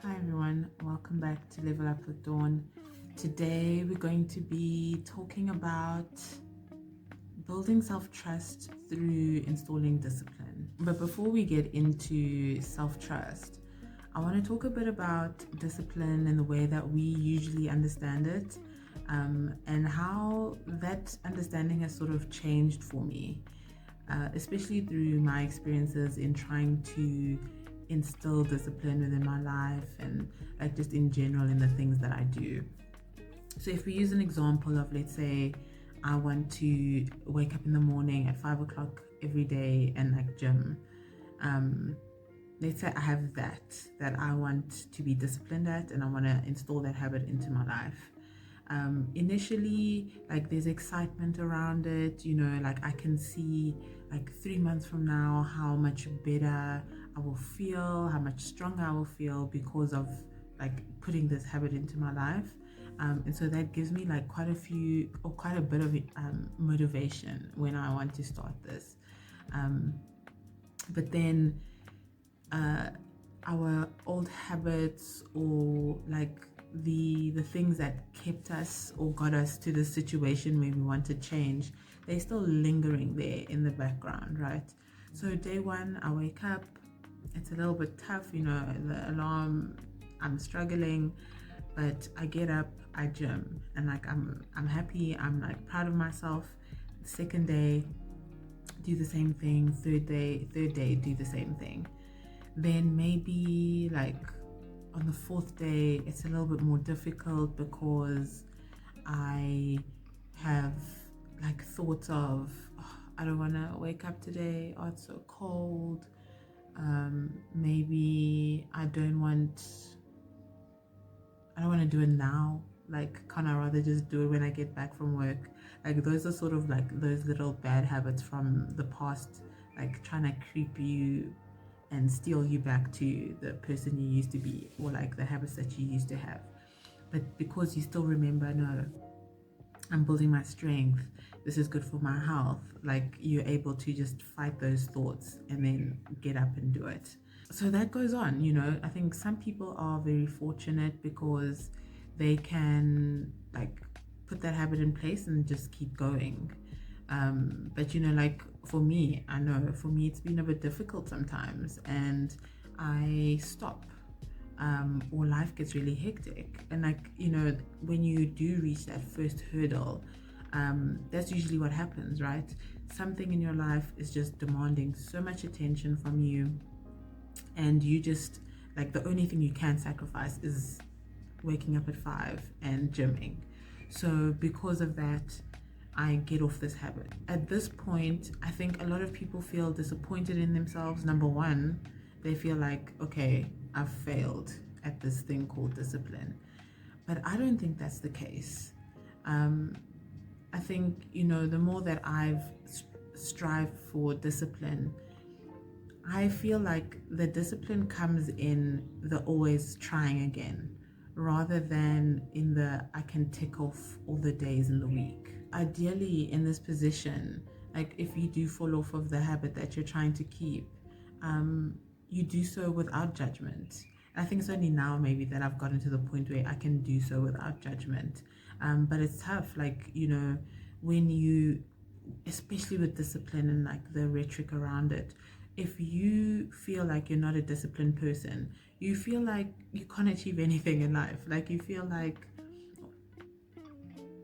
Hi everyone, welcome back to Level Up with Dawn. Today we're going to be talking about building self-trust through installing discipline. But before we get into self-trust, I want to talk a bit about discipline and the way that we usually understand it, and how that understanding has sort of changed for me, especially through my experiences in trying to instill discipline within my life and like just in general in the things that I do. So if we use an example of, let's say I want to wake up in the morning at 5 o'clock every day and like gym, let's say I have that I want to be disciplined at and I want to install that habit into my life. Initially, like there's excitement around it, like I can see like 3 months from now how much better I will feel, how much stronger I will feel because of like putting this habit into my life. And so that gives me like quite a bit of motivation when I want to start this. But then our old habits, or like the things that kept us or got us to the situation where we want to change, they're still lingering there in the background, right? So day one, I wake up, it's a little bit tough, the alarm, I'm struggling, but I get up, I gym, and like I'm happy, I'm like proud of myself. Second day, do the same thing. Third day, do the same thing. Then maybe like on the fourth day, it's a little bit more difficult because I have like thoughts of, oh, I don't want to wake up today, oh, it's so cold. Maybe I don't want to do it now. Like, can I rather just do it when I get back from work? Like, those are sort of like those little bad habits from the past, like trying to creep you and steal you back to the person you used to be, or like the habits that you used to have. But because you still remember, no, I'm building my strength, this is good for my health, like you're able to just fight those thoughts and then get up and do it. So that goes on. I think some people are very fortunate because they can like put that habit in place and just keep going. But like for me, I know for me it's been a bit difficult sometimes, and I stop, or life gets really hectic. And like, when you do reach that first hurdle, that's usually what happens, right? Something in your life is just demanding so much attention from you, and you just like, the only thing you can sacrifice is waking up at 5 and gymming. So because of that, I get off this habit. At this point, I think a lot of people feel disappointed in themselves. Number one, they feel like, okay, I've failed at this thing called discipline. But I don't think that's the case. I think, the more that I've strived for discipline, I feel like the discipline comes in the always trying again, rather than in the I can tick off all the days in the week. Ideally, in this position, like if you do fall off of the habit that you're trying to keep, you do so without judgment. I think it's only now maybe that I've gotten to the point where I can do so without judgment. But it's tough, like, when you, especially with discipline and like the rhetoric around it, if you feel like you're not a disciplined person, you feel like you can't achieve anything in life. Like you feel like,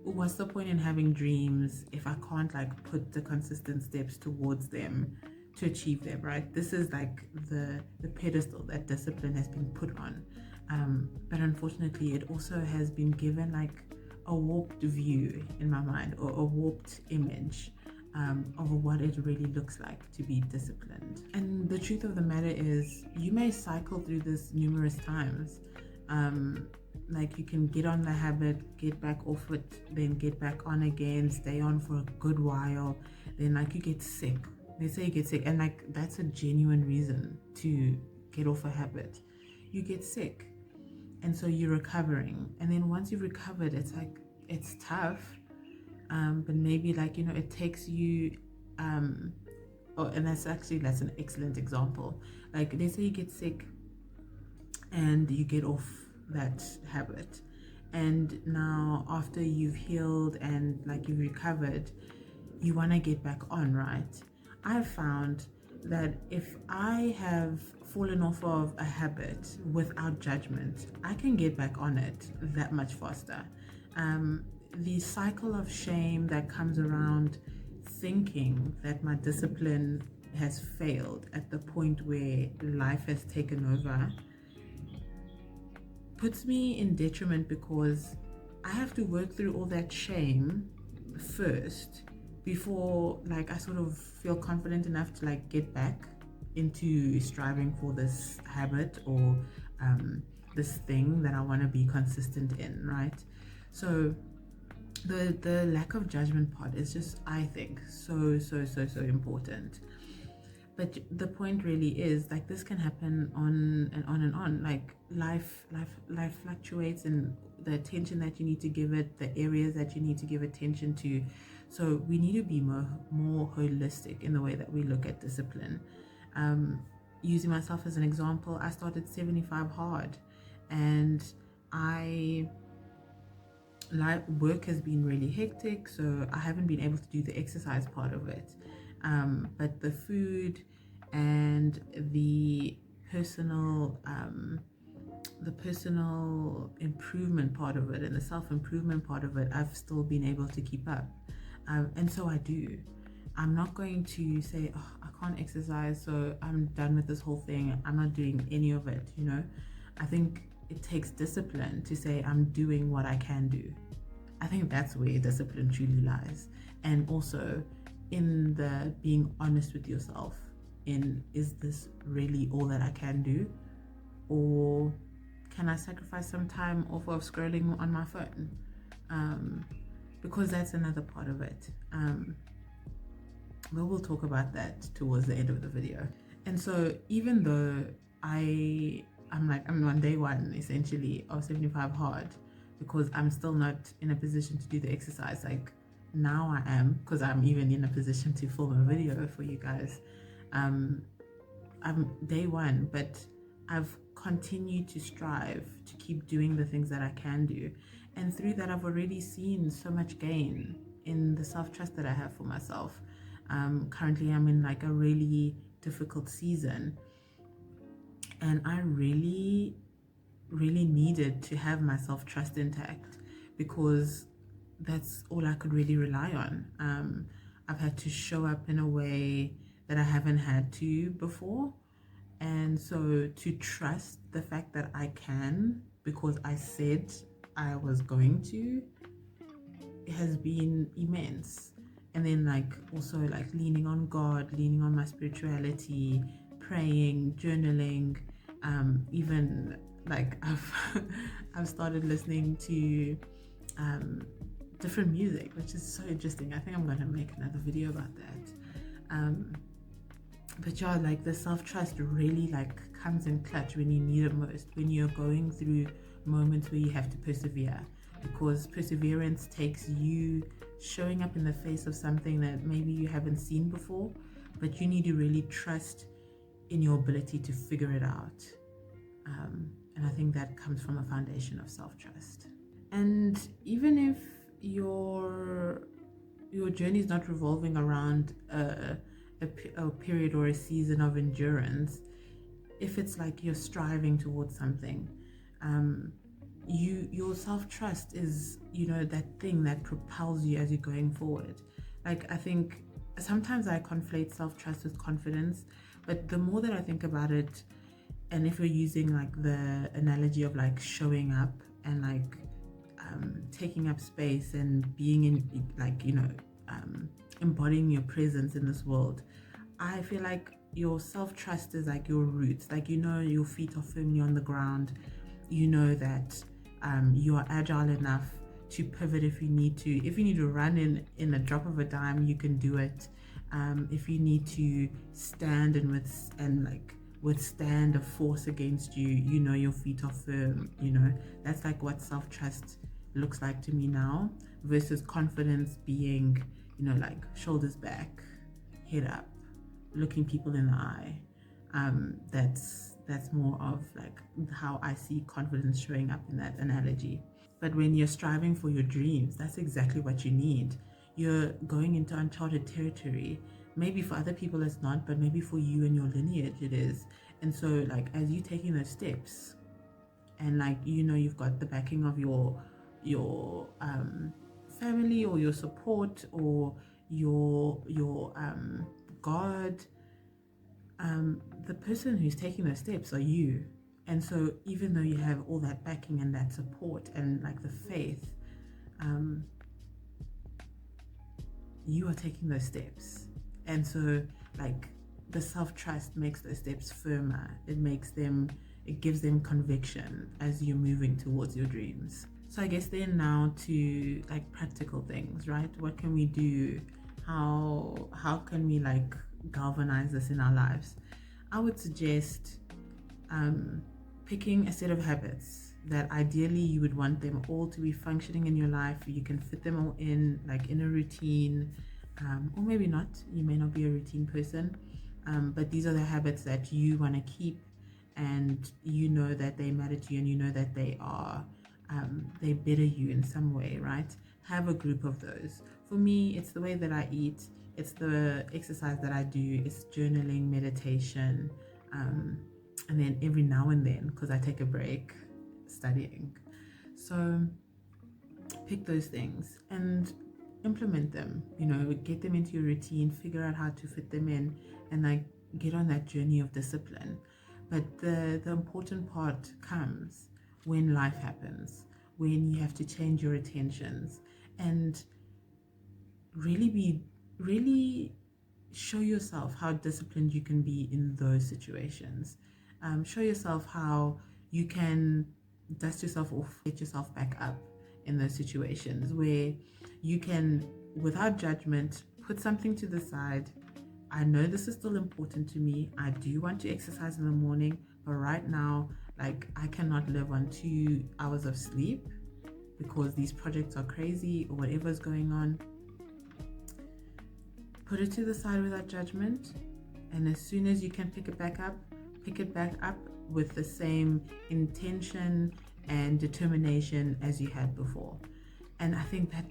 what's the point in having dreams if I can't like put the consistent steps towards them to achieve them, right? This is like the pedestal that discipline has been put on. But unfortunately, it also has been given like a warped view in my mind, or a warped image of what it really looks like to be disciplined. And the truth of the matter is, you may cycle through this numerous times. Like you can get on the habit, get back off it, then get back on again, stay on for a good while, then like you get sick. They say you get sick, and like that's a genuine reason to get off a habit. You get sick, and so you're recovering, and then once you've recovered, it's like it's tough. But maybe like, it takes you, and that's an excellent example. Like, let's say you get sick and you get off that habit. And now after you've healed and like you've recovered, you want to get back on, right? I've found that if I have fallen off of a habit without judgment, I can get back on it that much faster. The cycle of shame that comes around thinking that my discipline has failed at the point where life has taken over puts me in detriment, because I have to work through all that shame first before like I sort of feel confident enough to like get back into striving for this habit or this thing that I want to be consistent in, right? So the lack of judgment part is just, I think, so important. But the point really is, like, this can happen on and on and on. Like life fluctuates, and the attention that you need to give it, the areas that you need to give attention to. So we need to be more holistic in the way that we look at discipline. Using myself as an example, I started 75 hard, and work has been really hectic, so I haven't been able to do the exercise part of it. But the food and the personal improvement part of it and the self-improvement part of it, I've still been able to keep up. And so I do. I'm not going to say, oh, I can't exercise, so I'm done with this whole thing. I'm not doing any of it, you know? I think it takes discipline to say I'm doing what I can do. I think that's where discipline truly lies. And also in the being honest with yourself in, is this really all that I can do? Or can I sacrifice some time off of scrolling on my phone? Because that's another part of it. But we'll talk about that towards the end of the video. And so even though I'm on day one essentially of 75 hard, because I'm still not in a position to do the exercise. Like now I am, because I'm even in a position to film a video for you guys. I'm day one, but I've continued to strive to keep doing the things that I can do. And through that, I've already seen so much gain in the self-trust that I have for myself. Currently, I'm in like a really difficult season, and I really needed to have my self-trust intact, because that's all I could really rely on. I've had to show up in a way that I haven't had to before, and so to trust the fact that I can, because I said I was going to, it has been immense. And then like also like leaning on God, leaning on my spirituality, praying, journaling, even like I've started listening to different music, which is so interesting. I think I'm going to make another video about that. But yeah, like the self-trust really like comes in clutch when you need it most, when you're going through moments where you have to persevere, because perseverance takes you showing up in the face of something that maybe you haven't seen before, but you need to really trust in your ability to figure it out. And I think that comes from a foundation of self-trust. And even if your journey is not revolving around a period or a season of endurance, if it's like you're striving towards something, your self-trust is, you know, that thing that propels you as you're going forward. Like I think sometimes I conflate self-trust with confidence, but the more that I think about it, and if we're using like the analogy of like showing up and like taking up space and being in like, you know, embodying your presence in this world, I feel like your self-trust is like your roots. Like, you know, your feet are firmly on the ground. You know that you are agile enough to pivot if you need to. If you need to run in a drop of a dime, you can do it. If you need to stand and like withstand a force against you, you know your feet are firm. You know, that's like what self-trust looks like to me now, versus confidence being, you know, like shoulders back, head up, looking people in the eye. that's more of like how I see confidence showing up in that analogy. But when you're striving for your dreams, that's exactly what you need. You're going into uncharted territory. Maybe for other people it's not, but maybe for you and your lineage it is. And so like as you're taking those steps, and like you've got the backing of your family, or your support, or your God, the person who's taking those steps are you. And so even though you have all that backing and that support and like the faith, you are taking those steps. And so like the self-trust makes those steps firmer. It gives them conviction as you're moving towards your dreams. So I guess then now to like practical things, right? What can we do? How can we like galvanize this in our lives? I would suggest picking a set of habits that ideally you would want them all to be functioning in your life. You can fit them all in like in a routine, or maybe not. You may not be a routine person, but these are the habits that you want to keep, and you know that they matter to you, and you know that they are they better you in some way, right? Have a group of those. For me, it's the way that I eat, it's the exercise that I do, it's journaling, meditation, and then every now and then, because I take a break, studying. So pick those things and implement them, get them into your routine, figure out how to fit them in, and like get on that journey of discipline. But the important part comes when life happens, when you have to change your attentions, and really show yourself how disciplined you can be in those situations. Show yourself how you can dust yourself off, get yourself back up in those situations where you can, without judgment, put something to the side. I know this is still important to me. I do want to exercise in the morning, but right now, like, I cannot live on 2 hours of sleep because these projects are crazy or whatever's going on. Put it to the side without judgment, and as soon as you can pick it back up with the same intention and determination as you had before. And I think that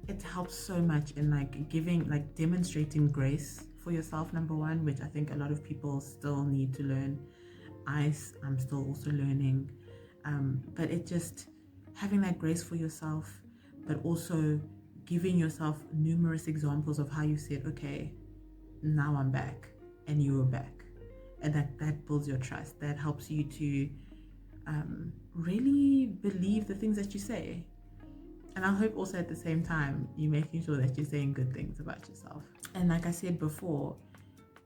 it helps so much in demonstrating grace for yourself, number one, which I think a lot of people still need to learn. I'm still also learning, but it just having that grace for yourself, but also giving yourself numerous examples of how you said, okay, now I'm back, and you were back, and that builds your trust. That helps you to really believe the things that you say. And I hope also at the same time you're making sure that you're saying good things about yourself. And like I said before,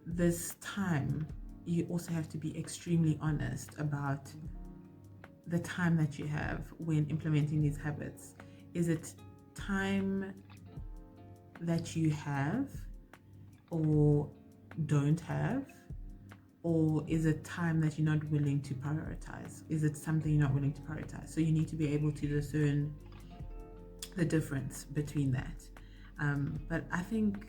this time you also have to be extremely honest about the time that you have when implementing these habits. Is it time that you have or don't have? Or is it time that you're not willing to prioritize? Is it something you're not willing to prioritize? So you need to be able to discern the difference between that. But I think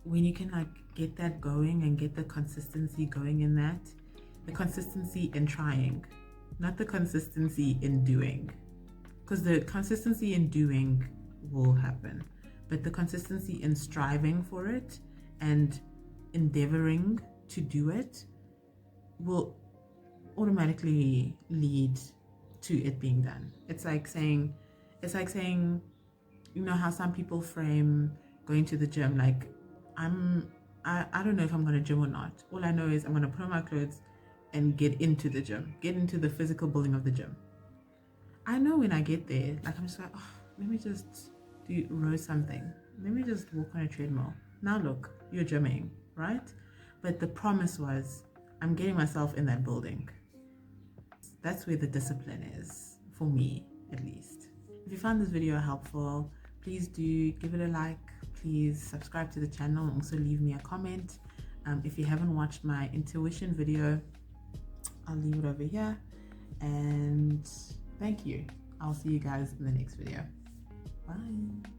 when you can get that going and get the consistency going in that, the consistency in trying, not the consistency in doing, because the consistency in doing will happen, but the consistency in striving for it and endeavoring to do it will automatically lead to it being done. It's like saying, you know how some people frame going to the gym like, I don't know if I'm going to gym or not. All I know is I'm going to put on my clothes and get into the gym, get into the physical building of the gym. I know when I get there, I'm just like, oh, let me just row something. Let me just walk on a treadmill. Now look, you're gymming, right? But the promise was, I'm getting myself in that building. That's where the discipline is, for me at least. If you found this video helpful, please do give it a like. Please subscribe to the channel and also leave me a comment. If you haven't watched my intuition video, I'll leave it over here. And thank you. I'll see you guys in the next video. Bye.